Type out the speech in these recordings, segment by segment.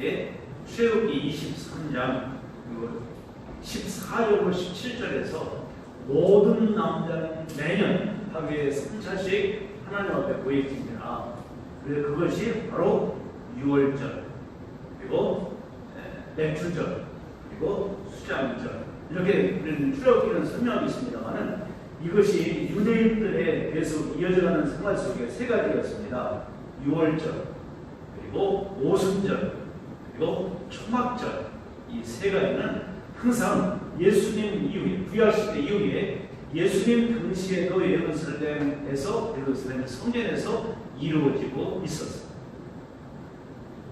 예, 출애굽기 23장 14절로 17절에서 모든 남자는 매년 하루에 3차씩 하나님 앞에 모입니다. 그래서 그것이 바로 유월절, 그리고 맥주절, 그리고 수장절, 이렇게 출애굽기는 설명하고 있습니다만은 이것이 유대인들의 계속 이어져가는 생활 속에 세 가지였습니다. 유월절, 그리고 오순절, 그리고 초막절, 이 세 가지는 항상 예수님 이후에, 구약시대 이후에 예수님 당시에도 예루살렘 성전에서 이루어지고 있었습니다.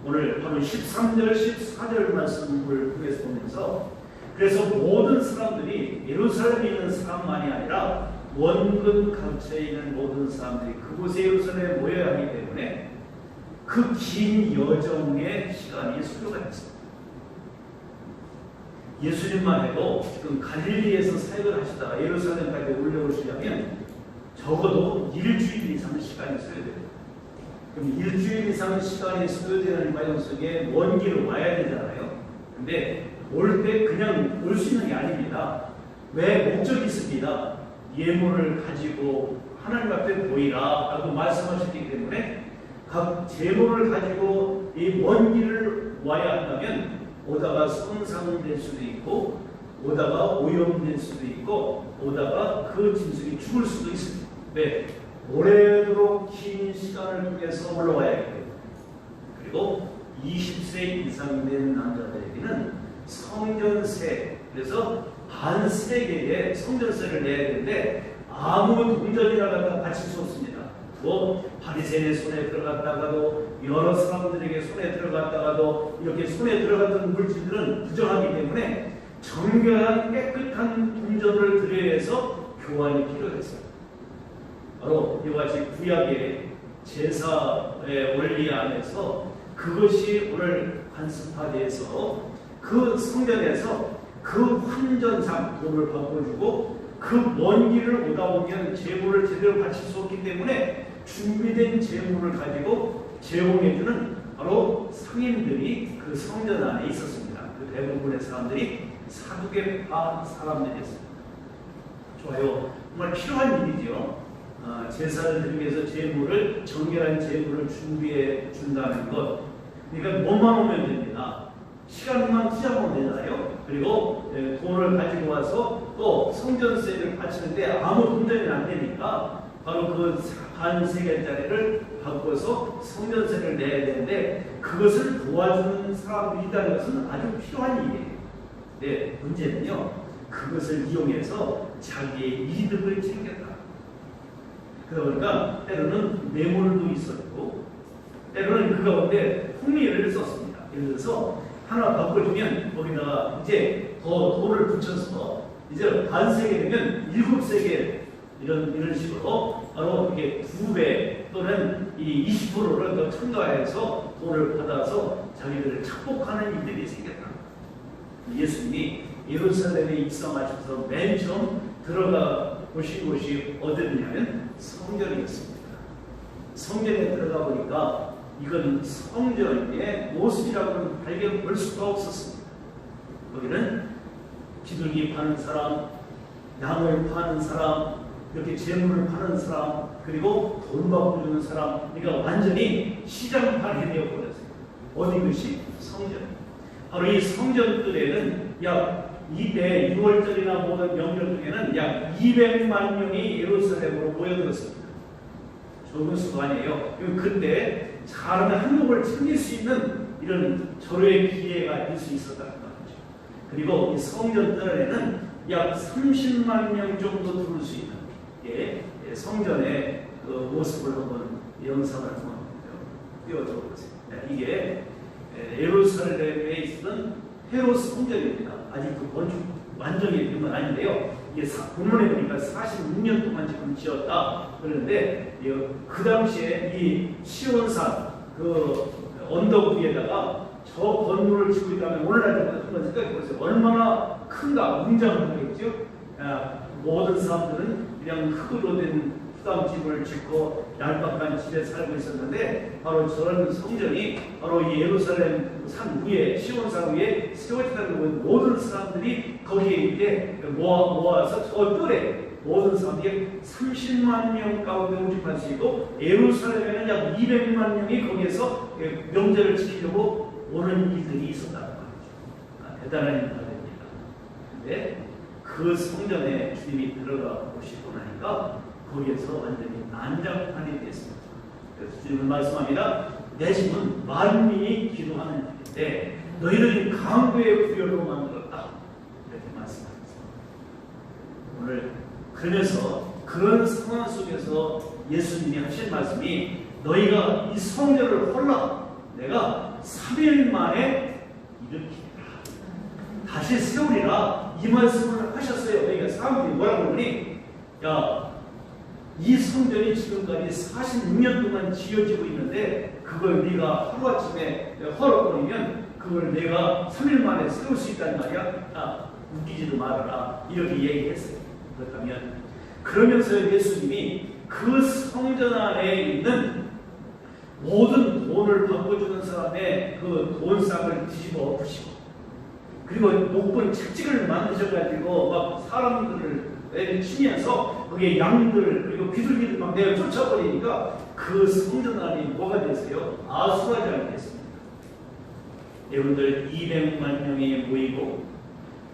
오늘 바로 13절, 14절 말씀을 통해서 보면서, 그래서 모든 사람들이 예루살렘에 있는 사람만이 아니라 원근 각처에 있는 모든 사람들이 그곳에 예루살렘에 모여야 하기 때문에 그 긴 여정의 시간이 소요가 됐습니다. 예수님만 해도 지금 갈릴리에서 사역을 하시다가 예루살렘까지 올라오시려면 적어도 일주일 이상의 시간이 소요돼요. 그럼 일주일 이상의 시간이 소요되는 과정 속에 먼 길을 와야 되잖아요. 근데 올 때 그냥 올 수 있는 게 아닙니다. 왜? 목적이 있습니다. 예물을 가지고 하나님 앞에 보이라 라고 말씀하셨기 때문에 각 제물을 가지고 이 먼 길을 와야 한다면 오다가 손상될 수도 있고, 오다가 오염될 수도 있고, 오다가 그 짐승이 죽을 수도 있습니다. 왜? 오래도록 긴 시간을 통해서 올라와야 하기 때문에. 그리고 20세 이상 된 남자들에게는 성전세, 그래서 반세계에 성전세를 내야 되는데 아무 동전이나 갖다 바칠 수 없습니다. 뭐 바리새인의 손에 들어갔다가도, 여러 사람들에게 손에 들어갔다가도 이렇게 손에 들어갔던 물질들은 부정하기 때문에 정결한 깨끗한 동전을 드려야 해서 교환이 필요했어요. 바로 이와 같이 구약의 제사의 원리 안에서 그것이 오늘 관습화돼서 그 성전에서 그 환전상 돈을 바꿔주고 그 먼 길을 오다 보면 제물을 제대로 바칠 수 없기 때문에 준비된 제물을 가지고 제공해주는 바로 상인들이 그 성전 안에 있었습니다. 그 대부분의 사람들이 사두개파 사람들이었습니다. 좋아요. 정말 필요한 일이죠. 제사를 드리기 위해서 제물을, 정결한 제물을 준비해 준다는 것. 그러니까 뭐만 오면 됩니다. 시간만 투자하면 되잖아요. 그리고 돈을 가지고 와서 또 성전세를 바치는데 아무 동전이 안 되니까 바로 그 반세겔짜리를 바꿔서 성전세를 내야 되는데 그것을 도와주는 사람들이 있다는 것은 아주 필요한 일이에요. 네, 문제는요, 그것을 이용해서 자기의 이득을 챙겼다. 그러니까 때로는 뇌물도 있었고, 때로는 그 가운데 풍미를 썼습니다. 예를 들어서 하나 바꿔주면 거기다가 이제 더 돈을 붙여서 이제 반세계 되면 7세계 이런 식으로 바로 이게 2배 또는 이 20%를 더 첨가해서 돈을 받아서 자기들을 착복하는 일들이 생겼다. 예수님이 예루살렘에 입성하셔서 맨 처음 들어가 보신 곳이 어디냐면 성전이었습니다. 성전에 들어가 보니까 이건 성전의 모습이라고는 발견 볼 수가 없었습니다. 거기는 비둘기 파는 사람, 나무를 파는 사람, 이렇게 재물을 파는 사람, 그리고 돈 받고 주는 사람, 그러니까 완전히 시장판이 되어버렸어요. 어디 것이? 성전. 바로 이 성전들에는 약 이때 6월절이나 모든 명절 중에는 약 200만 명이 예루살렘으로 모여들었습니다. 적은 수가 아니에요. 그때 사람의 한몫을 챙길 수 있는 이런 절호의 기회가 될 수 있었다는 거죠. 그리고 이 성전들에는 약 30만 명 정도 들을 수 있는 성전의 그 모습을 한번 영상을 한번 띄워줘 보세요. 이게 예루살렘에 있던 헤롯 성전입니다. 아직 그 건축 완전히 된 건 아닌데요. 이게 본문에 보니까 46년 동안 지금 지었다 그러는데, 그 당시에 이 시온산 그 언덕 위에다가 저 건물을 짓고 있다면 오늘날 한번 생각해 보세요. 얼마나 큰가, 웅장하겠죠. 모든 사람들은 그냥 흙으로 된 흙감집을 짓고 얄팍한 집에 살고 있었는데 바로 저런 성전이 바로 이 예루살렘 산 위에 시온산 위에 세워졌다는 모든 사람들이 거기에 이제 모아서 저 뜰에 모든 사람들이 30만 명 가운데 모집할 수 있고 예루살렘에는 약 200만 명이 거기에서 명절을 지키려고 오는 일들이 있었다는 거죠. 대단한 일입니다. 근데 그 성전에 주님이 들어가 보시고 나니까 거기에서 완전히 난장판이 됐습니다. 그래서 주님은 말씀합니다. 내 집은 만민이 기도하는 집인데 너희들이 강도의 구별로 만들었다. 이렇게 말씀하셨습니다. 오늘 그러면서 그런 상황 속에서 예수님이 하신 말씀이 너희가 이 성전을 헐라 내가 3일 만에 일으키리라. 다시 세우리라. 이 말씀을 하셨어요. 그러니까 사람들이 뭐라고 그러니 야, 이 성전이 지금까지 46년 동안 지어지고 있는데 그걸 네가 하루아침에 헐어버리면 그걸 내가 3일 만에 세울 수 있다는 말이야. 웃기지도 말아라. 이렇게 얘기했어요. 그렇다면 그러면서 예수님이 그 성전 안에 있는 모든 돈을 바꿔주는 사람의 그 돈상을 뒤집어 엎으시고 그리고 높은 책찍을 만드셔가지고 막 사람들을 치면서 거기에 양들 그리고 비둘기들 막 내어 쫓아버리니까 그 성전 안이 뭐가 됐어요? 아수라장이 됐습니다. 여러분들 200만 명이 모이고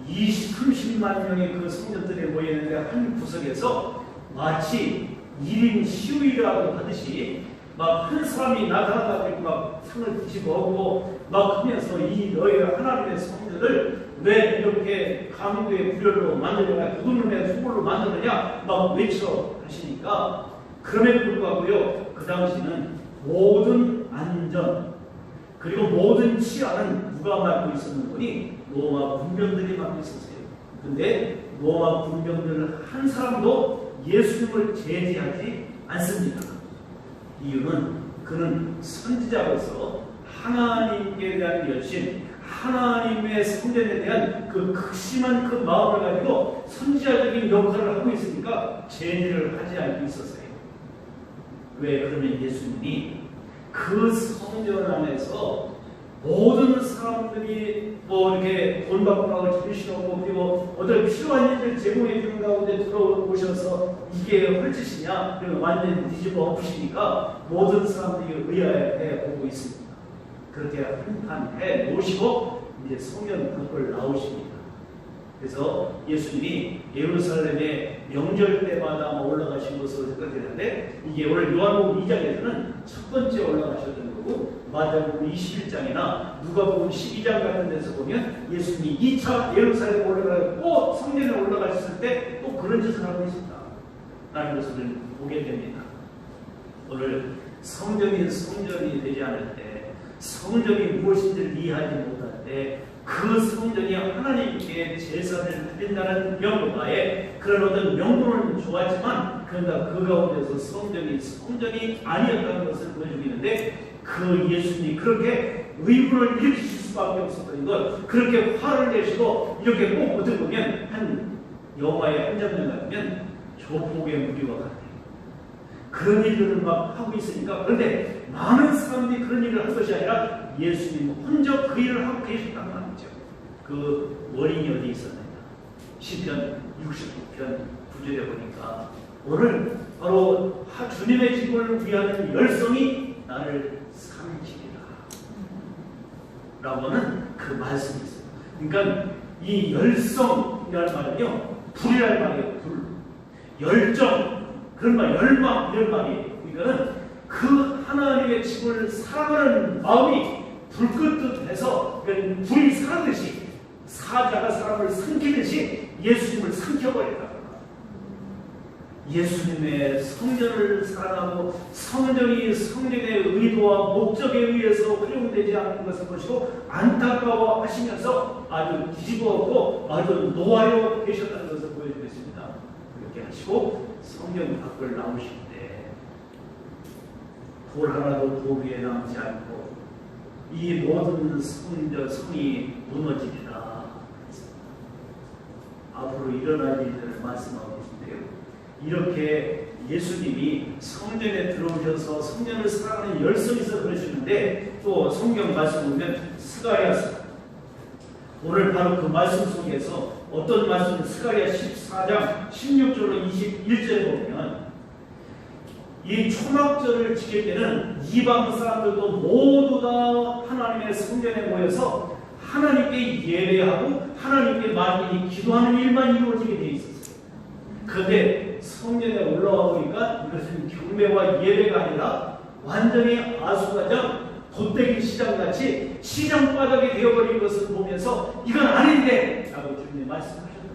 30만 명이 그 성전들에 모이는데 한 구석에서 마치 1인 시위라고 하듯이 막 한 사람이 나타나가지고 막 상을 뒤집어엎고 막 하면서 이 너희 하나님의 성전을 왜 이렇게 강도의 구별로 만들느냐 구름의 소굴로 만드느냐 막 외쳐 하시니까 그럼에도 불구하고요 그 당시는 모든 안전 그리고 모든 치안은 누가 맡고 있었는 분이 로마 군병들이 맡고 있었어요. 근데 로마 군병들 한 사람도 예수님을 제지하지 않습니다. 이유는 그는 선지자로서 하나님께 대한 열심, 하나님의 성전에 대한 그 극심한 그 마음을 가지고 선지자적인 역할을 하고 있으니까 제지를 하지 않고 있었어요. 왜? 그러면 예수님이 그 성전 안에서 모든 사람들이 뭐 이렇게 돈 받고 나올 정신없고 그리고 어떤 필요한 일을 제공해 주는 가운데 들어오셔서 이게 헐짓이냐 그러면 완전히 뒤집어 엎으시니까 모든 사람들이 의아해 보고 있습니다. 그렇게 한판해 놓으시고 이제 성전 밖을 나오십니다. 그래서 예수님이 예루살렘에 명절 때마다 올라가신 것으로 생각되는데 이게 오늘 요한복음 2장에서는 첫 번째 올라가셨던 거고 마태복음 21장이나 누가복음 12장 같은 데서 보면 예수님이 2차 예루살렘에 올라가고 성전에 올라가셨을 때 또 그런 짓을 하고 있습니다. 라는 것을 보게 됩니다. 오늘 성전이 되지 않을 때 성전이 무엇인지를 이해하지 못할 때 그 성전이 하나님께 제사를 드린다는 명분하에 그런 어떤 명분은 좋았지만 그러나 그 가운데서 성전이 아니었다는 것을 보여주고 있는데 그 예수님이 그렇게 의문을 일으키실 수밖에 없었던 것 그렇게 화를 내시고 이렇게 꼭 어떻게 보면 한 영화의 한 장면 같으면 조폭의 무리와 같아요. 그런 일들을 막 하고 있으니까 그런데 많은 사람들이 그런 일을 한 것이 아니라 예수님 혼자 그 일을 하고 계셨단 말이죠. 그 원인이 어디 있었느냐 시편 69편 9절에 보니까 오늘 바로 주님의 집을 위하는 열성이 나를 삼키리라 라고 하는 그 말씀이 있어요. 그러니까 이 열성이라는 말은요 불이라는 말이에요. 불 열정 그런 말 열망 이런 말이에요. 이거는 그 하나님의 집을 사랑하는 마음이 불끈 해서 불이 사르듯이 사자가 사람을 삼키듯이 예수님을 삼켜버렸다. 예수님의 성전을 사랑하고 성전이 성전의 의도와 목적에 의해서 활용되지 않는 것을 보시고 안타까워 하시면서 아주 뒤집어엎고 아주 노하여 계셨다는 것을 보여주고 있습니다. 그렇게 하시고 성전 밖을 나오실 때 돌 하나도 도 위에 남지 않고 이 모든 성이 무너지리라. 앞으로 일어날 일들을 말씀하고 계신데요. 이렇게 예수님이 성전에 들어오셔서 성전을 사랑하는 열성이 있어 그러시는데 또 성경 말씀 보면 스가랴서 오늘 바로 그 말씀 속에서 어떤 말씀 스가랴 14장 16절로 21절에 보면 이 초막절을 지킬 때는 이방 사람들도 모두 다 하나님의 성전에 모여서 하나님께 예배하고 하나님께 많이 기도하는 일만 이루어지게 되어 있었어요. 그런데 성전에 올라와 보니까 이것은 경배와 예배가 아니라 완전히 아수라장 돗대기 시장같이 시장 바닥이 되어버린 것을 보면서 이건 아닌데 라고 주님이 말씀하셨습니다.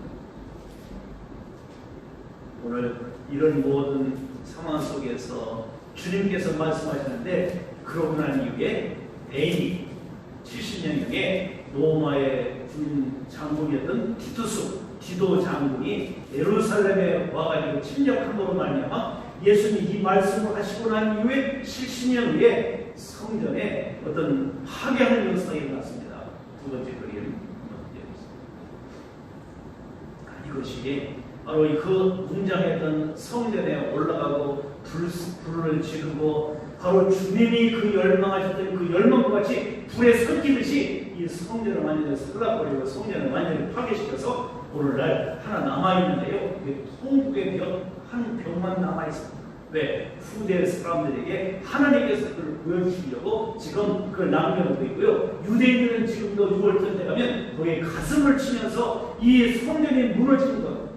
오늘 이런 모든 상황 속에서 주님께서 말씀하셨는데 그러고 난 이후에 AD 70년 후에 로마의 군 장군이었던 디도 장군이 예루살렘에 와가지고 침략함으로 말미암아 예수님이 이 말씀을 하시고 난 이후에 70년 후에 성전에 어떤 파괴하는 역사가 일어났습니다. 두 번째 그림 이것이 바로 그 웅장했던 성전에 올라가고 불을 지르고 바로 주님이 그 열망하셨던 그 열망과 같이 불에 섞이듯이 이 성전을 완전히 설라버리고 성전을 완전히 파괴시켜서 오늘날 하나 남아있는데요. 통곡의 벽, 한 벽만 남아있습니다. 왜? 후대 사람들에게 하나님께서 그걸 보여주시려고 지금 그걸 남겨놓고 있고요. 유대인들은 지금도 6월절 때 가면 거기에 가슴을 치면서 이 성전이 무너지는 것,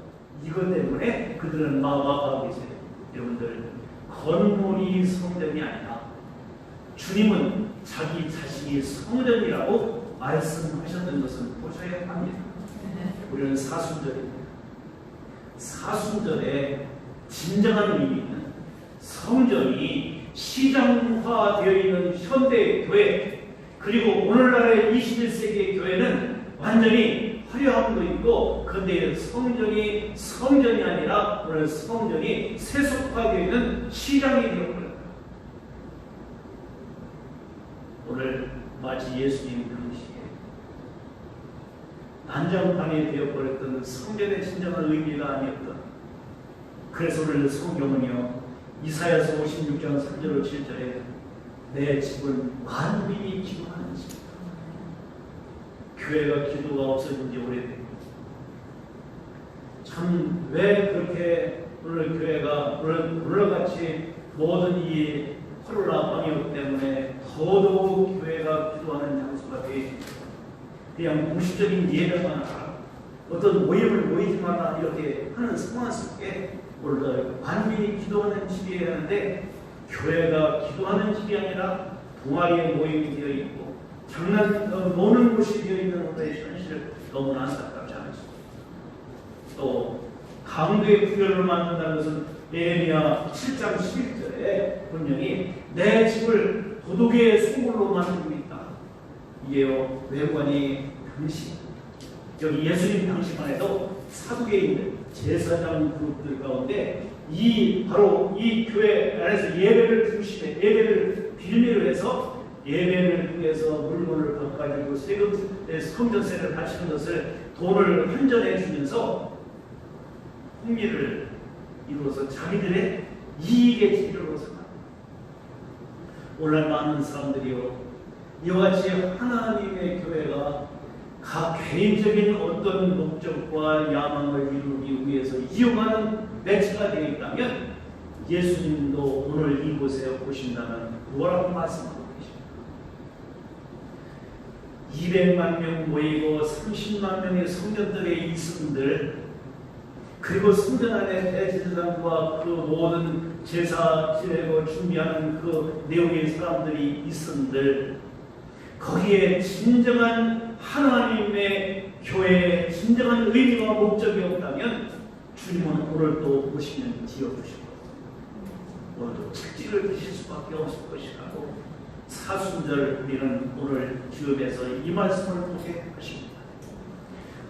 이것 때문에 그들은 마음 아파하고 계세요. 여러분들, 건물이 성전이 아니라 주님은 자기 자신이 성전이라고 말씀하셨던 것을 보셔야 합니다. 우리는 사순절입니다. 사순절에 진정한 의미는 성전이 시장화되어 있는 현대 교회, 그리고 오늘날의 21세기의 교회는 완전히 화려함도 있고, 그런데 성전이 아니라 오늘 성전이 세속화되어 있는 시장이 되어버렸다. 오늘 마치 예수님 당시에 난장판이 되어버렸던 성전의 진정한 의미가 아니었던, 그래서 오늘 성경은요 이사야서 56장 3절 7절에 내 집은 만민이 기도하는 집, 교회가 기도가 없어진 지 오래됩니다. 참 왜 그렇게 오늘 교회가 오늘같이 모든 이 코로나 방역 때문에 더더욱 교회가 기도하는 장소가 되어 있습니다. 그냥 공식적인 예배만 하라, 어떤 모임을 모이지 마라 이렇게 하는 상황 속에 오늘 만민이 기도하는 집이어야 하는데 교회가 기도하는 집이 아니라 동아리의 모임이 되어 있고 노는 곳이 되어 있는 오늘의 현실, 너무나 안타깝지 않습니다. 또 강도의 구별을 만든다는 것은 예레미야 7장 11절에 분명히 내 집을 도둑의 소굴로 만들고 있다. 이게요 외관이 당시 여기 예수님 당시만 해도 사두개인들 제사장 그룹들 가운데 바로 이 교회 안에서 예배를 중심에 예배를 빌미로 해서 예배를 통해서 물건을 바꿔가지고 성전세를 바치는 것을 돈을 환전해 주면서 흥미를 이루어서 자기들의 이익의 지표로서 오늘 많은 사람들이요 이와 같이 하나님의 교회가 각 개인적인 어떤 목적과 야망을 이루기 위해서 이용하는 매체가 되어 있다면 예수님도 오늘 이곳에 오신다면 뭐라고 말씀하고 계십니까? 200만 명 모이고 30만 명의 성전들의 이승들, 그리고 성전 안에 대제사장과 그 모든 제사 지내고 준비하는 그 내용의 사람들이 있음들, 거기에 진정한 하나님의 교회의 진정한 의미와 목적이 없다면 주님은 오늘 또 오시면 지어주시고 오늘도 책찍을 드실 수밖에 없을 것이라고 사순절 우리는 오늘 기업에서 이 말씀을 보게 하십니다.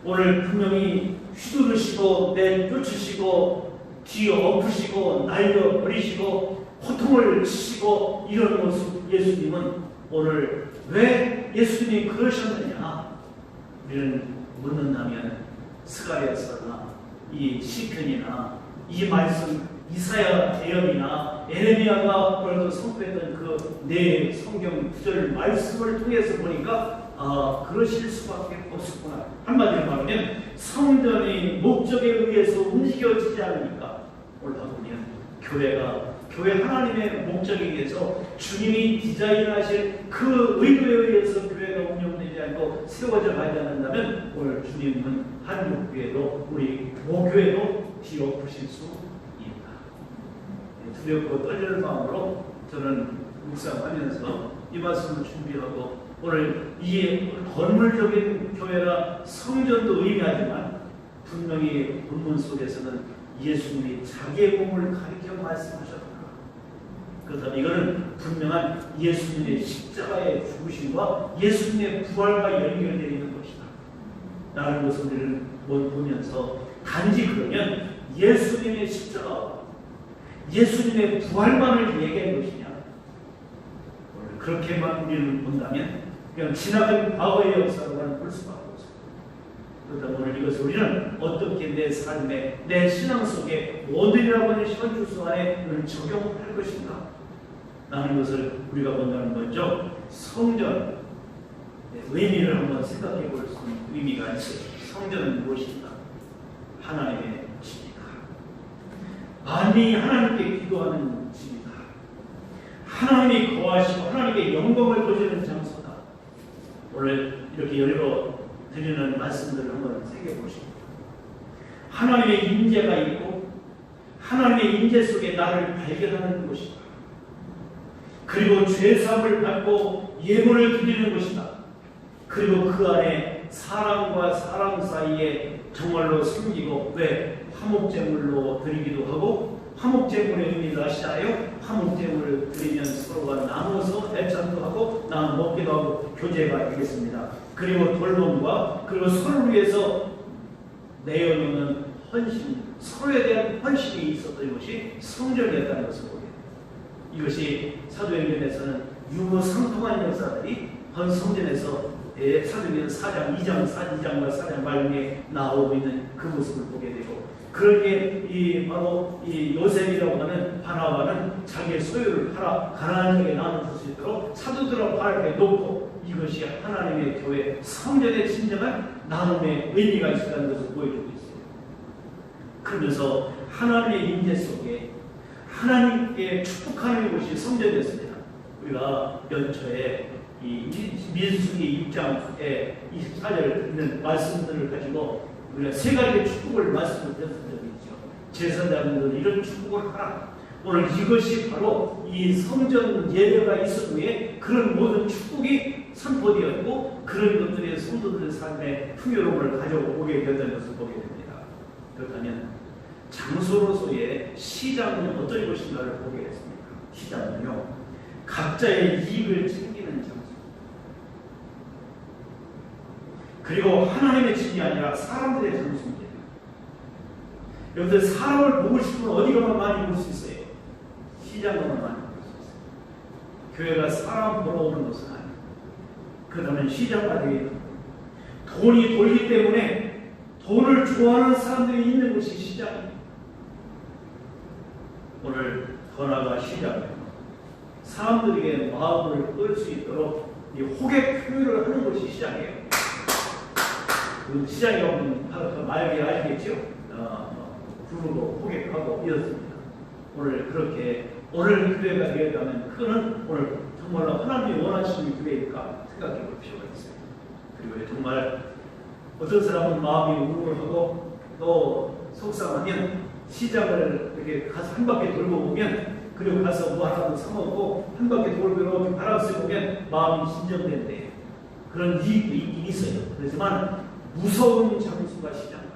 오늘 분명히 휘두르시고 내쫓으시고 뒤엎으시고 날려버리시고 고통을 치시고 이런 모습 예수님은 오늘 왜 예수님이 그러셨느냐 우리는 묻는다면 스가랴서나 이 시편이나 이 말씀 이사야 예언이나 에레미야가 오늘도 선포했던 그 네 성경 구절 말씀을 통해서 보니까 그러실 수밖에 없었구나. 한마디로 말하면 성전의 목적에 의해서 움직여지지 않으니까 올라가 보면 교회 하나님의 목적에 의해서 주님이 디자인하실 그 의도에 의해서 교회가 운영되지 않고 세워져 가지 않는다면 오늘 주님은 한국교회도 우리 모교회도 뒤엎으실 수 있다. 두렵고 떨리는 마음으로 저는 묵상하면서 이 말씀을 준비하고 오늘 이 건물적인 교회나 성전도 의미하지만 분명히 본문 속에서는 예수님이 자기의 몸을 가리켜 말씀하셨다. 그렇다면 이거는 분명한 예수님의 십자가의 죽으심과 예수님의 부활과 연결되어 있는 것이다 라는 것을 우리는 보면서 단지 그러면 예수님의 십자가와 예수님의 부활만을 얘기한 것이냐, 그렇게만 우리는 본다면 그냥 지나간 과거의 역사로만 볼 수밖에 없습니다. 그렇다면 오늘 이것을 우리는 어떻게 내 삶에, 내 신앙 속에 모든이라고 하는 현주소 안에 적용할 것인가 라는 것을 우리가 본다는 거죠. 성전의 의미를 한번 생각해 볼 수 있는 의미가 있어요. 성전은 무엇인가? 하나님의 집이다. 만민이 하나님께 기도하는 집이다. 하나님이 거하시고 하나님의 영광을 보시는 장소다. 오늘 이렇게 열거 드리는 말씀들을 한번 새겨보시고 하나님의 임재가 있고 하나님의 임재 속에 나를 발견하는 것이다. 그리고 죄사함을 받고 예물을 드리는 것이다. 그리고 그 안에 사람과 사람 사이에 정말로 숨기고 왜 화목제물로 드리기도 하고 화목제물의 의미를 아시나요? 화목제물을 드리면 서로가 나눠서 애찬도 하고 나눠 먹기도 하고 교제가 되겠습니다. 그리고 돌봄과 그리고 서로를 위해서 내어놓는 헌신, 서로에 대한 헌신이 있었던 것이 성전이었다는 것을 보게 됩니다. 이것이 사도행전에서는 유무상통한 역사들이 성전에서 사도행전 4장, 2장과 4장 말미에 나오고 있는 그 모습을 보게 되고, 그러기에 바로 이 요셉이라고 하는 바나바는 자기의 소유를 팔아 가나안에게 나눠줄 수 있도록 사도들을 바르게 놓고, 이것이 하나님의 교회 성전의 진정한 나눔의 의미가 있다는 것을 보여주고 있어요. 그러면서 하나님의 임재 속에 하나님께 축복하는 것이 성전이었습니다. 우리가 연초에 이 민수기 6장에 24절 있는 말씀들을 가지고 우리가 세 가지의 축복을 말씀을 드렸던 적이 있죠. 제사장들 이런 축복을 하라. 오늘 이것이 바로 이 성전 예배가 있은 후에 그런 모든 축복이 선포되었고 그런 것들이 성도들의 삶에 풍요로움을 가져오게 되었다는 것을 보게 됩니다. 그렇다면 장소로서의 시장은 어떤 것인가를 보게 했습니다. 시장은요, 각자의 이익을 챙기는 장소, 그리고 하나님의 집이 아니라 사람들의 장소입니다. 여러분들 사람을 보고 싶으면 어디 가면 많이 볼 수 있어요? 시장 가면 많이 볼 수 있어요. 교회가 사람 보러 오는 것은 아니에요. 그러면 시장가 되게 돈이 돌기 때문에 돈을 좋아하는 사람들이 있는 곳이 시장입니다. 오늘 더 나아가 시장은 사람들에게 마음을 끌 수 있도록 이 호객 표현을 하는 것이 시장이에요. 그 시장에 오면 바로 말게 알겠죠? 부르고 호객하고 이렇습니다. 오늘 그렇게 오늘 교회가 되었다면 그는 오늘 정말로 하나님이 원하시는 교회일까 생각해 볼 필요가 있어요. 그리고 정말 어떤 사람은 마음이 우울하고 또 속상하면 시장을 이렇게 가서 한 바퀴 돌고 보면, 그리고 가서 뭐 하나도 사먹고 한 바퀴 돌고 바람 쐬고 보면 마음이 진정된대. 그런 이익도 있긴 있어요. 그렇지만 무서운 장소가 시장가.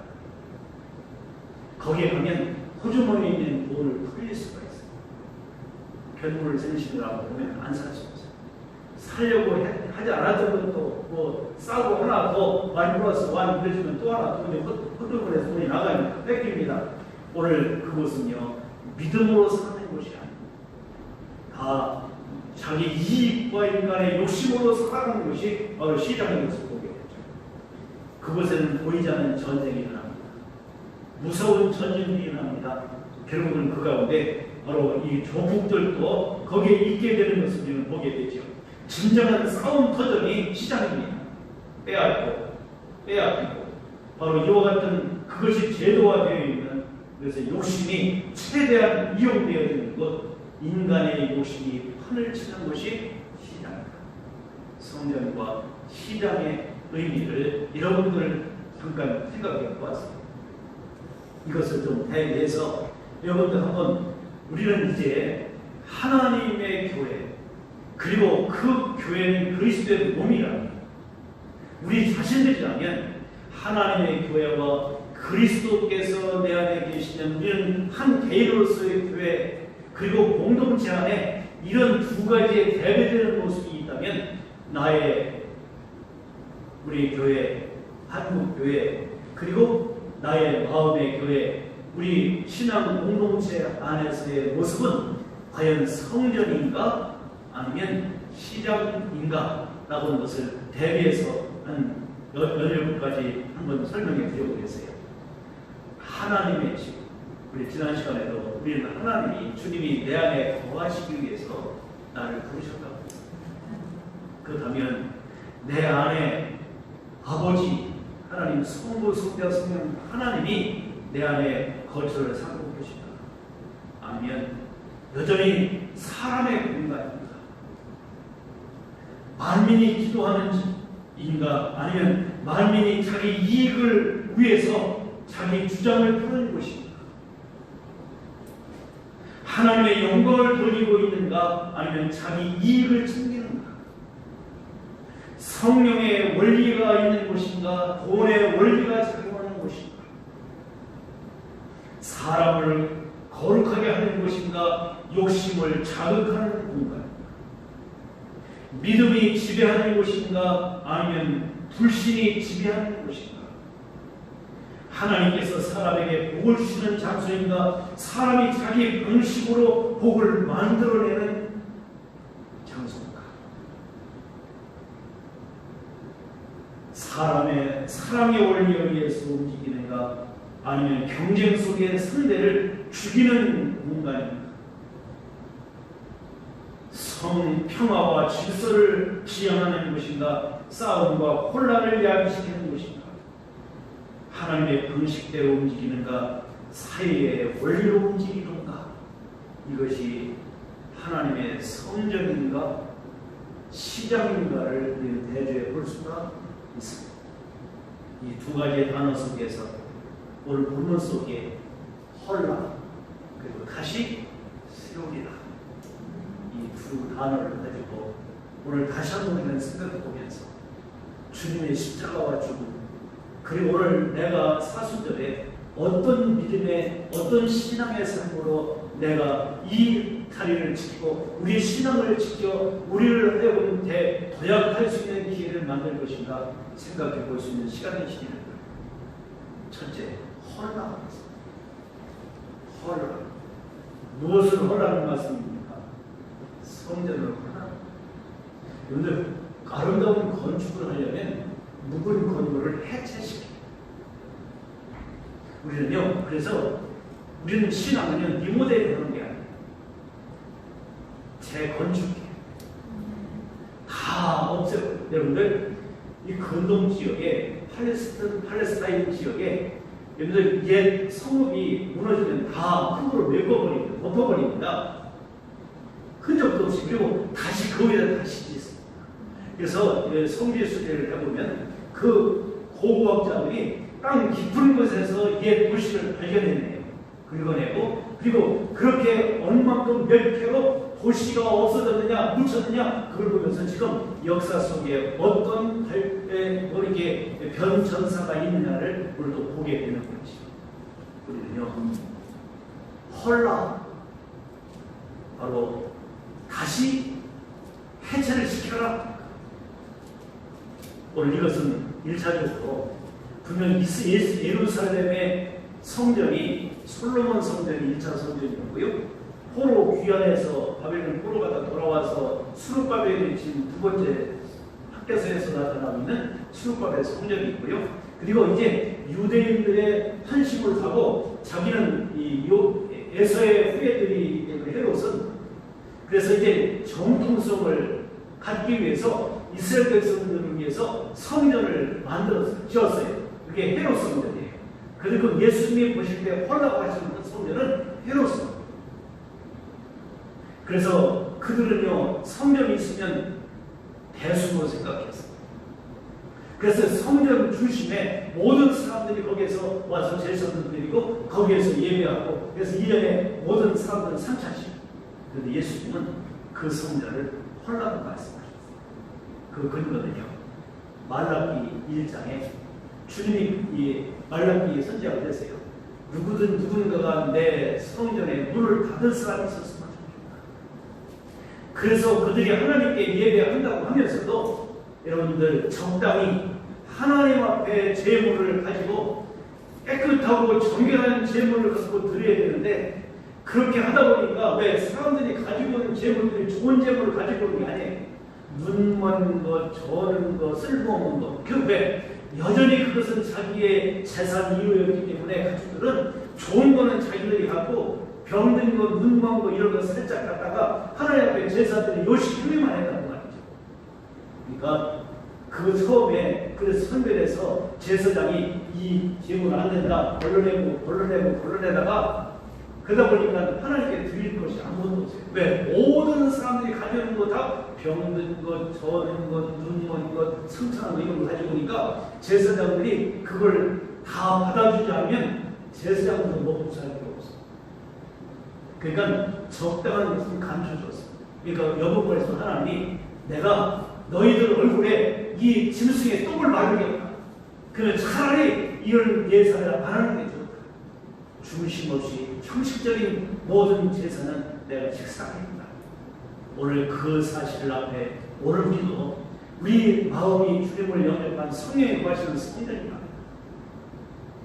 거기에 가면 호주머니에 있는 돈을 풀릴 수가 있어요. 견물을 생시느라고 보면 안 살 수 없어요. 살려고 하지 않았던 것도 뭐 싸고 하나 더 많이 벌어서 많이 그래주면 또 하나 돈이 호주머니에 돈이 나가니까 뺏깁니다. 오늘 그것은요, 믿음으로 사는 것이 아닙니다. 다 자기 이익과 인간의 욕심으로 살아가는 것이 바로 시장인 것을 보게 되죠. 그곳에는 보이지 않는 전쟁이 일어납니다. 무서운 전쟁이 일어납니다. 결국은 그 가운데 바로 이 조국들도 거기에 있게 되는 것을 우리는 보게 되죠. 진정한 싸움 터전이 시장입니다. 빼앗기고 바로 이와 같은 그것이 제도화되어 있는, 그래서 욕심이 최대한 이용되어 있는 것, 인간의 욕심이 판을 치는 것이 시장입니다. 성전과 시장의 의미를 여러분들 잠깐 생각해 보았습니다. 이것을 좀 대비해서 여러분들 한번, 우리는 이제 하나님의 교회, 그리고 그 교회는 그리스도의 몸이라면, 우리 자신들이라면 하나님의 교회와 그리스도께서 내 안에 계시는 우리는 한 개인으로서의 교회, 그리고 공동체 안에 이런 두 가지의 대비되는 모습이 있다면, 우리 교회, 한국교회, 그리고 나의 마음의 교회, 우리 신앙 공동체 안에서의 모습은 과연 성전인가 아니면 시장인가 라고 하는 것을 대비해서 한 17가지 한번 설명해 드려보겠어요. 하나님의 집, 우리 지난 시간에도 우리는 하나님이, 주님이 내 안에 거하시기 위해서 나를 부르셨다고. 그렇다면 내 안에 아버지 하나님, 성부, 성자, 성령 하나님이 내 안에 거처를 삼고 계신가? 아니면 여전히 사람의 공간인가? 만민이 기도하는 집인가? 아니면 만민이 자기 이익을 위해서 자기 주장을 펴는 곳인가? 하나님의 영광을 돌리고 있는가? 아니면 자기 이익을 챙기는가? 성령의 원리가 있는 곳인가? 돈의 원리가 작용하는 곳인가? 사람을 거룩하게 하는 곳인가? 욕심을 자극하는 공간인가? 믿음이 지배하는 곳인가? 아니면 불신이 지배하는 곳인가? 하나님께서 사람에게 복을 주시는 장소인가? 사람이 자기 방식으로 복을 만들어내는 장소인가? 사랑의 원리에 의해서 움직이는가? 아니면 경쟁 속의 상대를 죽이는 공간인가? 평화와 질서를 지향하는 것인가? 싸움과 혼란을 야기시키는 것인가? 하나님의 방식대로 움직이는가? 사회의 원리로 움직이는가? 이것이 하나님의 성전인가? 시장인가를 우리는 대조해 볼 수가 있습니다. 이 두 가지의 단어 속에서 오늘 본문 속에 헐라, 그리고 다시 세우리라, 이 두 단어를 가지고 오늘 다시 한번 우리는 생각해 보면서 주님의 십자가와 죽음, 그리고 오늘 내가 사순절에 어떤 믿음의, 어떤 신앙의 삶으로 내가 이 다리를 지키고 우리의 신앙을 지켜 우리를 하여금 도약할 수 있는 기회를 만들 것인가 생각해 볼 수 있는 시간이 시기를 거예요. 첫째, 헐라. 무엇을 헐라는 말씀입니까? 성전을 헐라. 여러분들, 아름다운 건축을 하려면 묵은 건물을 해체시켜요. 그래서 우리는 신앙은요, 리모델을 하는 게 아니에요. 재건축해. 다 없애요. 여러분들, 이 근동 지역에, 팔레스타인 지역에, 여러분들, 옛 성읍이 무너지면 다 흙으로 메꿔버립니다. 덮어버립니다. 흔적도 없이. 그리고 다시 그 위에다 다시 짓습니다. 그래서 성지 수대를 해보면 그 고고학자들이 땅 깊은 곳에서 옛 도시를 발견해내요. 긁어내고, 그리고 그렇게 얼만큼 몇 킬로 도시가 없어졌느냐, 묻혔느냐, 그걸 보면서 지금 역사 속에 어떤 이렇게 변천사가 있느냐를 우리도 보게 되는 거죠. 우리는요, 헐라, 바로 다시 해체를 시켜라. 오늘 이것은 1차적으로 분명 예루살렘의 성전이 솔로몬 성전이 1차 성전이었고요. 포로 귀환해서 바벨론 포로가 다 돌아와서 수르바벨이 지금 두 번째 학교서에서 나타나고 있는 수르바벨 성전이 있고요. 그리고 이제 유대인들의 환심을 사고 자기는 이 에서의 후예들이 헤롯은 그래서 이제 정통성을 갖기 위해서 이스라엘 백성들을 위해서 성전을 지었어요. 그게 헤롯 성전이에요. 그리고 예수님이 보실 때 헐라고 하시는 그 성전은 헤롯 성전. 그래서 그들은요, 성전이 있으면 대수로 생각했어요. 그래서 성전 중심에 모든 사람들이 거기에서 와서 제사를 드리고 거기에서 예배하고, 그래서 1년에 모든 사람들은 상차시고. 그런데 예수님은 그 성전을 헐라고 말씀하셨어요. 그 근거는요, 말라기 1장에 주님이 이 말라기 선지자가 되세요. 누군가가 내 성전에 문을 닫을 사람이 있었으면 좋겠다. 그래서 그들이 하나님께 예배한다고 하면서도 여러분들 적당히 하나님 앞에 제물을 가지고 깨끗하고 정결한 제물을 갖고 드려야 되는데, 그렇게 하다 보니까 왜 사람들이 가지고 있는 제물들이 좋은 제물을 가지고 있는 게 아니에요. 눈먼 것, 저는 것, 쓸모없는 것. 왜 여전히 그것은 자기의 재산 이유였기 때문에 가족들은 좋은 거는 자기들이 갖고 병든 거, 눈먼 거 이런 거 살짝 갖다가 하나님 앞에 제사들이 요식행위만 했다는 말이죠. 그러니까 그 처음에 그래서 선별해서 제사장이 이 제물 안 된다, 걸러내다가 그러다 보니까 하나님께 드릴 것이 아무것도 없어요. 왜? 모든 사람들이 가져오는 거 다 병든 것, 저는 것, 눈먼 것, 성찬한 것 이런 걸 가지고 오니까 제사장들이 그걸 다 받아주지 않으면 제사장도 먹고 살 필요 없어. 그러니까 적당한 것은 감춰줬어. 그러니까 여보벌에서 하나님이 내가 너희들 얼굴에 이 짐승의 똥을 마르겠다. 그러면 차라리 이런 예사를 안 하는 게 좋다. 중심 없이 형식적인 모든 제사는 내가 식사하겠다. 오늘 그 사실 앞에 오늘 우리도 우리 마음이 주님을 영접한 성령이 구하시는 성전이다.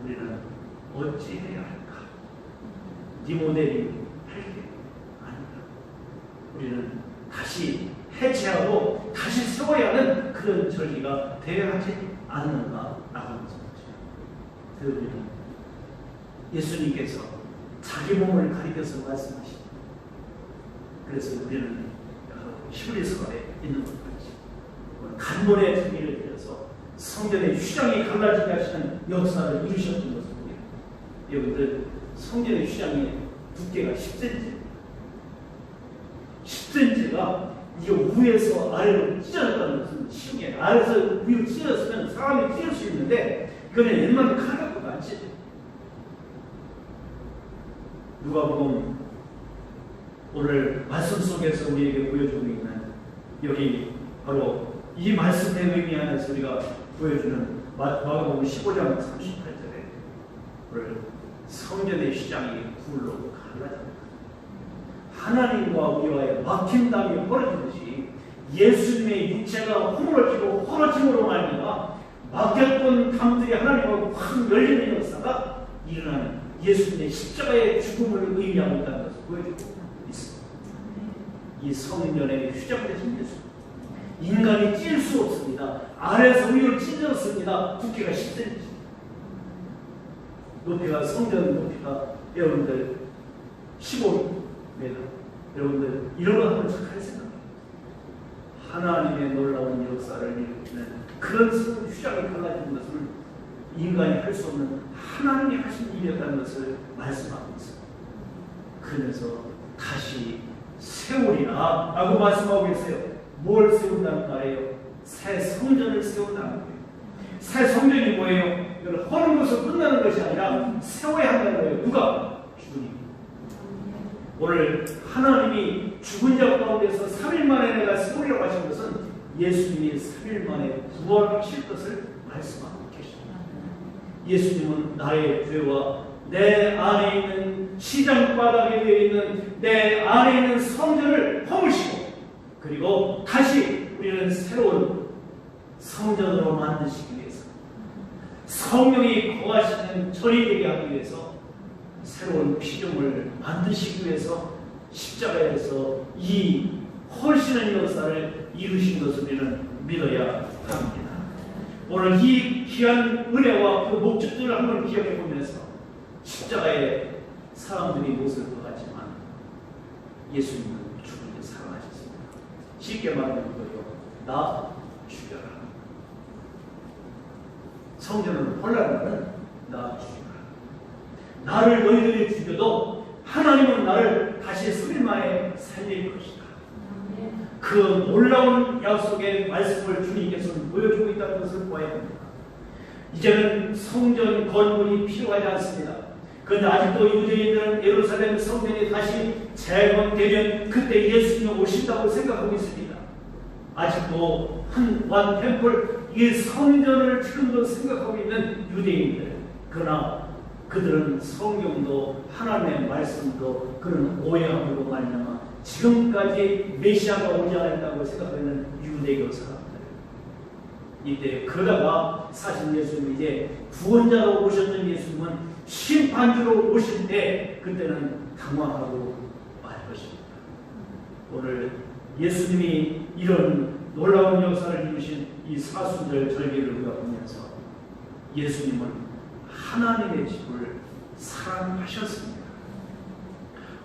우리는 어찌 해야 할까? 니모델이 할 게 아니다. 우리는 다시 해체하고 다시 세워야 하는 그런 전리가 되어야 하지 않는가라고 하는 것이죠. 우리는 예수님께서 자기 몸을 가리켜서 말씀하십니다. 그래서 우리는 히브리서에 있는 것 같이 간본의 특기를 들여서 성전의 휘장이 갈라지게 하시는 역사를 이루셨던 것을 보게. 여러분들 성전의 휘장의 두께가 10cm. 10cm가 이 위에서 아래로 찢어졌다는 것은 쉬운 게 아니에요. 아래에서 위로 찢어졌으면 사람이 찢을 수 있는데 그거는 웬만한 칼 갖고도 안 찢어요. 누가복음 오늘 말씀 속에서 우리에게 보여주고 있는 여기 바로 이 말씀의 의미 안에서 우리가 보여주는 마가복음 15장 38절에 오늘 성전의 휘장이 불로 갈라집니다. 하나님과 우리와의 막힌 담이 벌어지듯이 예수님의 육체가 허물어지고 헐어짐으로 말미암아 막혔던 담들이 하나님하고 확 열리는 역사가 일어나는 예수님의 십자가의 죽음을 의미하고 있다는 것을 보여주고 있습니다. 이 성전의 휘장되신 예수, 인간이 찔 수 없습니다. 아래에서 위로 찢어졌습니다. 두께가 10cm. 높이가 성전 높이가 여러분들 15m. 여러분들 이런 거 한번 착할 생각해요. 하나님의 놀라운 역사를 일으키는 그런 휘장이 갈라지는 것은 인간이 할 수 없는 하나님이 하신 일이었다는 것을 말씀하고 있습니다. 그래서 다시 세우리라 라고 말씀하고 계세요. 뭘 세운다는 말이에요? 새 성전을 세운다는 거예요. 새 성전이 뭐예요? 이걸 허는 것으로 끝나는 것이 아니라 세워야 한다는 거예요. 누가? 주님. 오늘 하나님이 죽은 자 가운데서 3일 만에 내가 세우리라고 하신 것은 예수님이 3일 만에 부활하실 것을 말씀하고 계십니다. 예수님은 나의 죄와 내 안에 있는 시장바닥에 되어 있는 내 안에 있는 성전을 허무시고 그리고 다시 우리는 새로운 성전으로 만드시기 위해서 성령이 거하시는 절이 되게 하기 위해서 새로운 피조물을 만드시기 위해서 십자가에서 이 훨씬한 역사를 이루신 것을 우리는 믿어야 합니다. 오늘 이 귀한 은혜와 그 목적들을 한번 기억해 보면서 십자가에 사람들이 무엇을 같지만 예수님은 죽을 때 사랑하셨습니다. 쉽게 말하면 이거요. 나 죽여라. 성전을 헐라는 나 죽여라. 나를 너희들이 죽여도 하나님은 나를 다시 3일 만에 살릴 것이다. 그 놀라운 약속의 말씀을 주님께서는 보여주고 있다는 것을 보아야 합니다. 이제는 성전 건물이 필요하지 않습니다. 그런데 아직도 유대인들은 예루살렘 성전이 다시 재건되면 그때 예수님이 오신다고 생각하고 있습니다. 아직도 원 템플, 이 성전을 지금도 생각하고 있는 유대인들. 그러나 그들은 성경도 하나님의 말씀도 그런 오해함으로 말미암아 지금까지 메시아가 오지 않았다고 생각하는 유대교 사람들. 이때 그러다가 사실 예수님이 이제 구원자로 오셨던 예수님은 심판주로 오실 때 그때는 당황하고 말 것입니다. 오늘 예수님이 이런 놀라운 역사를 이루신 이 사순절 절기를 우리가 보면서 예수님은 하나님의 집을 사랑하셨습니다.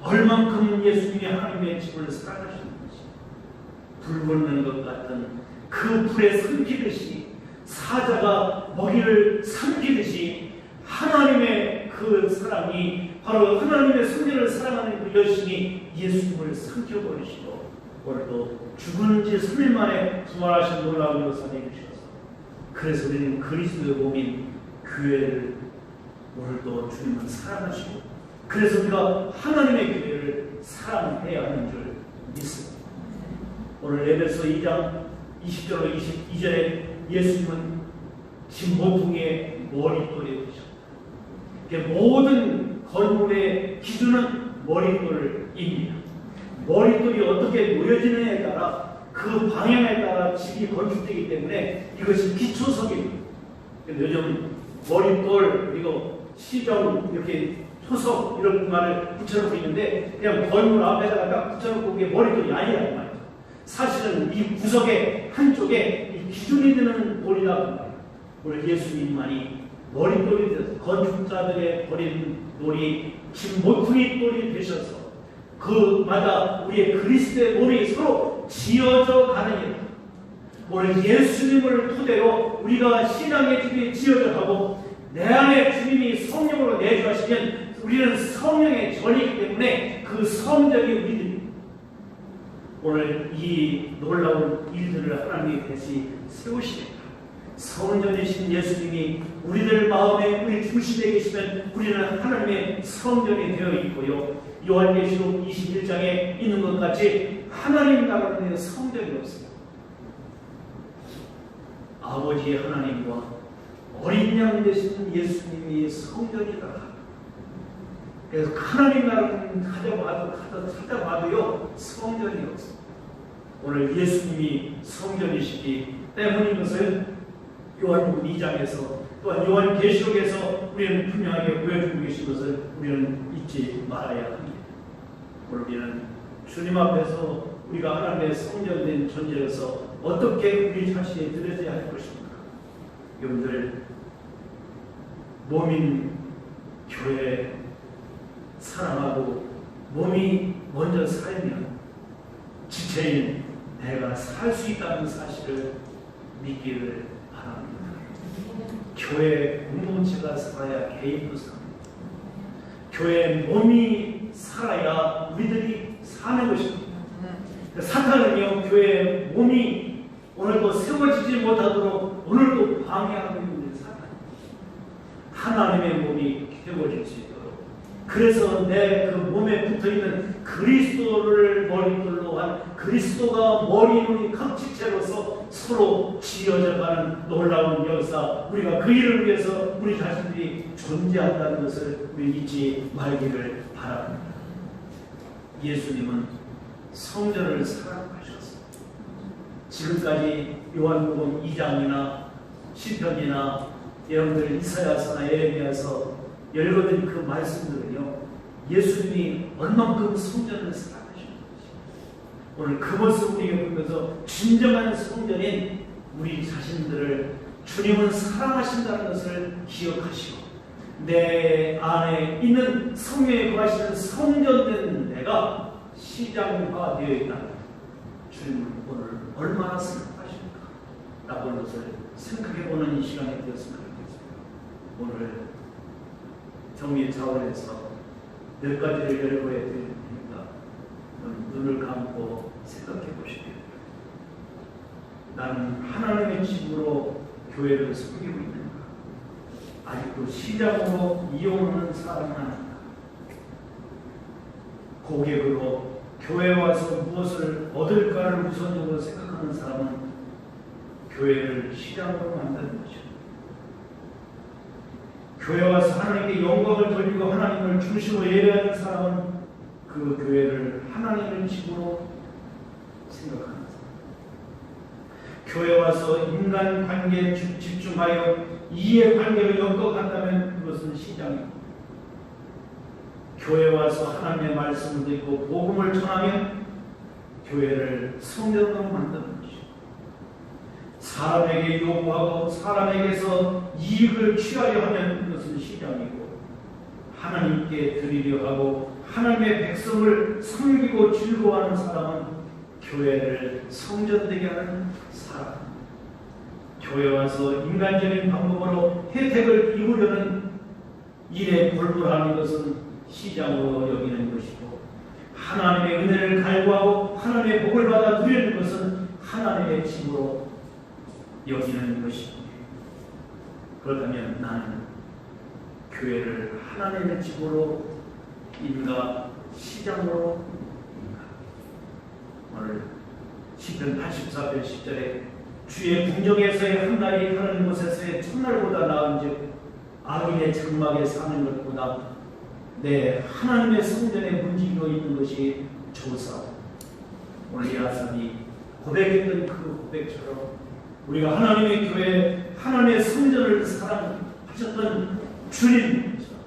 얼만큼 예수님이 하나님의 집을 사랑하셨는지 불 붙는 것 같은 그 불에 삼키듯이 사자가 먹이를 삼키듯이 하나님의 그 사랑이 바로 하나님의 성전을 사랑하는 그 열심이 예수님을 삼켜버리시고 오늘도 죽은 지 3일 만에 부활하신 놀라운 역사를 이루셔서 그래서 우리는 그리스도의 몸인 교회를 오늘도 주님은 사랑하시고 그래서 우리가 하나님의 교회를 사랑해야 하는 줄 믿습니다. 오늘 에베소 2장 20절로 22절에 예수님은 진보풍의 머릿돌이 되셨다. 모든 건물의 기준은 머릿돌입니다. 머릿돌이 어떻게 놓여지느냐에 따라 그 방향에 따라 집이 건축되기 때문에 이것이 기초석입니다. 요즘 머릿돌 그리고 시정 이렇게 초석 이런 말을 붙여놓고 있는데 그냥 건물 앞에다가 딱 붙여놓고 그게 머릿돌이 아니라는 말이죠. 사실은 이 구석의 한쪽에 이 기준이 되는 돌이라고 말이에요. 오늘 예수님만이 머릿돌이 건축자들의 버린 돌이 진모퉁이 돌이 되셔서 그마다 우리의 그리스도의 몸이 서로 지어져 가는 일. 오늘 예수님을 토대로 우리가 신앙의 집이 지어져 가고 내 안에 주님이 성령으로 내주하시면 우리는 성령의 전이기 때문에 그 성전이 우리들입니다. 오늘 이 놀라운 일들을 하나님이 다시 세우시겠다. 성전이신 예수님이 우리들 마음에 우리 중심에 계시면 우리는 하나님의 성전이 되어 있고요. 요한계시록 21장에 있는 것 같이 하나님 나라는 성전이 없습니다. 아버지 하나님과 어린 양 되시는 예수님이 성전이다. 그래서 하나님 나라는 찾아봐도요 성전이 없습니다. 오늘 예수님이 성전이시기 때문인 것을 요한복음 2장에서 또한 요한계시록에서 우리는 분명하게 보여주고 계신 것을 우리는 잊지 말아야 합니다. 오늘 우리는 주님 앞에서 우리가 하나님의 성전된 존재로서 어떻게 우리 자신이 드려져야 할 것입니까? 여러분들 몸인 교회 사랑하고 몸이 먼저 살면 지체인 내가 살 수 있다는 사실을 믿기를 바랍니다. 교회 공동체가 살아야 개인도 삽니다. 교회 몸이 살아야 우리들이 사는 것입니다. 사탄은요 교회 몸이 오늘도 세워지지 못하도록 오늘도 방해하고 있는 사탄. 하나님의 몸이 세워질 수 있도록 그래서 내 그 몸에 붙어있는 그리스도를 머릿돌로 한 그리스도가 머리는 각지체로서 서로 지어져가는 놀라운 역사 우리가 그 일을 위해서 우리 자신들이 존재한다는 것을 우리 잊지 말기를 바랍니다. 예수님은 성전을 사랑하셨습니다. 지금까지 요한복음 2장이나 시편이나 여러분들 이사야서나 예레미야서 열거된 그 말씀들은요 예수님이 얼만큼 성전을 사랑하셨는지 오늘 그 모습 우리가 보면서 진정한 성전인 우리 자신들을 주님은 사랑하신다는 것을 기억하시고 내 안에 있는 성령에 거하시는 성전된 내가 시장화되어 있다. 주님은 오늘 얼마나 생각하십니까? 라고 것을 생각해보는 이 시간이 되었으면 좋겠습니다. 오늘 정리 차원에서 몇 가지를 열거해 드릴 테니까 눈을 감고 생각해 보시기 바랍니다. 나는 하나님의 집으로 교회를 섬기고 있는가? 아직도 시장으로 이용하는 사람은 아닌가? 고객으로 교회에 와서 무엇을 얻을까를 우선적으로 생각하는 사람은 교회를 시장으로 만드는 것입니다. 교회 와서 하나님께 영광을 돌리고 하나님을 중심으로 예배하는 사람은 그 교회를 하나님의 집으로 생각하는 사람. 교회 와서 인간 관계에 집중하여 이해관계를 엮어간다면 그것은 시장이고, 교회 와서 하나님의 말씀을 듣고 복음을 전하면 교회를 성전으로 만드는 것이고, 사람에게 요구하고 사람에게서 이익을 취하려 하면 그것은 시장이고, 하나님께 드리려 하고 하나님의 백성을 섬기고 즐거워하는 사람은 교회를 성전되게 하는 사람. 교회 와서 인간적인 방법으로 혜택을 입으려는 일에 골몰하는 것은 시장으로 여기는 것이고, 하나님의 은혜를 갈구하고 하나님의 복을 받아 누리는 것은 하나님의 집으로 여기는 것입니다. 그렇다면 나는 교회를 하나님의 집으로 인가 시장으로 인가? 오늘 시편 84편 10절에 주의 궁정에서의 한 날이 하는 곳에서의 첫날보다 나은즉 악인의 장막에 사는 것보다 내 하나님의 성전에 문지기로 있는 것이 좋사오. 오늘 이 아삽이 고백했던 그 고백처럼 우리가 하나님의 교회, 하나님의 성전을 사랑하셨던 주님처럼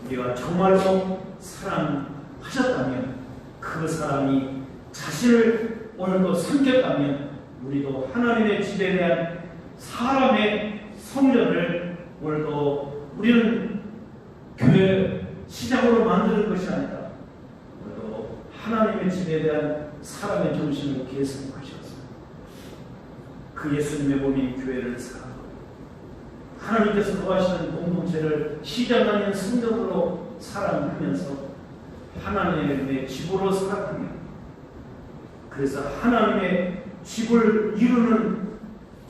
우리가 정말로 사랑하셨다면, 그 사람이 자신을 오늘도 섬겼다면 우리도 하나님의 집에 대한 사람의 성전을 오늘도 우리는 교회 시작으로 만드는 것이 아니다. 오늘도 하나님의 집에 대한 사람의 정신을 계승하셔서 그 예수님의 몸인 교회를 사랑하고 하나님께서 거하시는 공동체를 시작하는 성전으로 사랑하면서 하나님의 집으로 살아가며, 그래서 하나님의 집을 이루는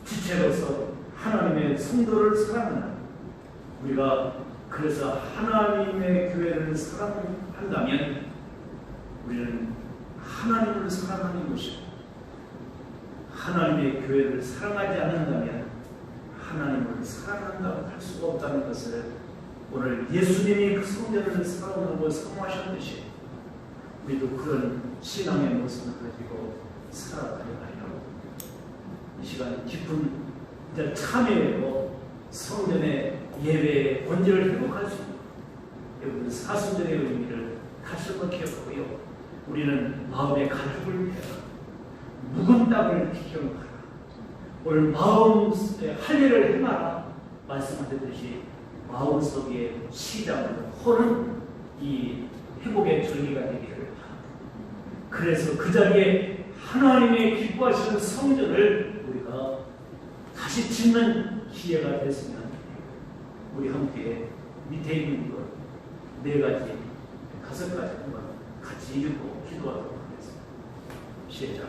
지체로서 하나님의 성도를 사랑한다. 우리가 그래서 하나님의 교회를 사랑한다면 우리는 하나님을 사랑하는 것이고, 하나님의 교회를 사랑하지 않는다면 하나님을 사랑한다고 할 수가 없다는 것을 오늘 예수님이 그 성전을 사랑하고 사모하셨듯이 우리도 그런 신앙의 모습을 가지고 살아가야 하려고 이 시간 깊은 참여로 성전의 예배의 본질을 회복할 수 있는 여러분 사순절의 의미를 다시 한번 기억하고요. 우리는 마음의 가죽을 해라. 묵은 땅을 기경하라. 오늘 마음의 할 일을 행하라. 말씀하셨듯이 마음속에 시장을 허는 이 회복의 전기가 되기를 바랍니다. 그래서 그 자리에 하나님의 기뻐하시는 성전을 우리가 다시 짓는 기회가 됐으면 우리 함께 밑에 있는 것 4가지, 5가지 한번 같이 읽고 기도하도록 하겠습니다. 시작.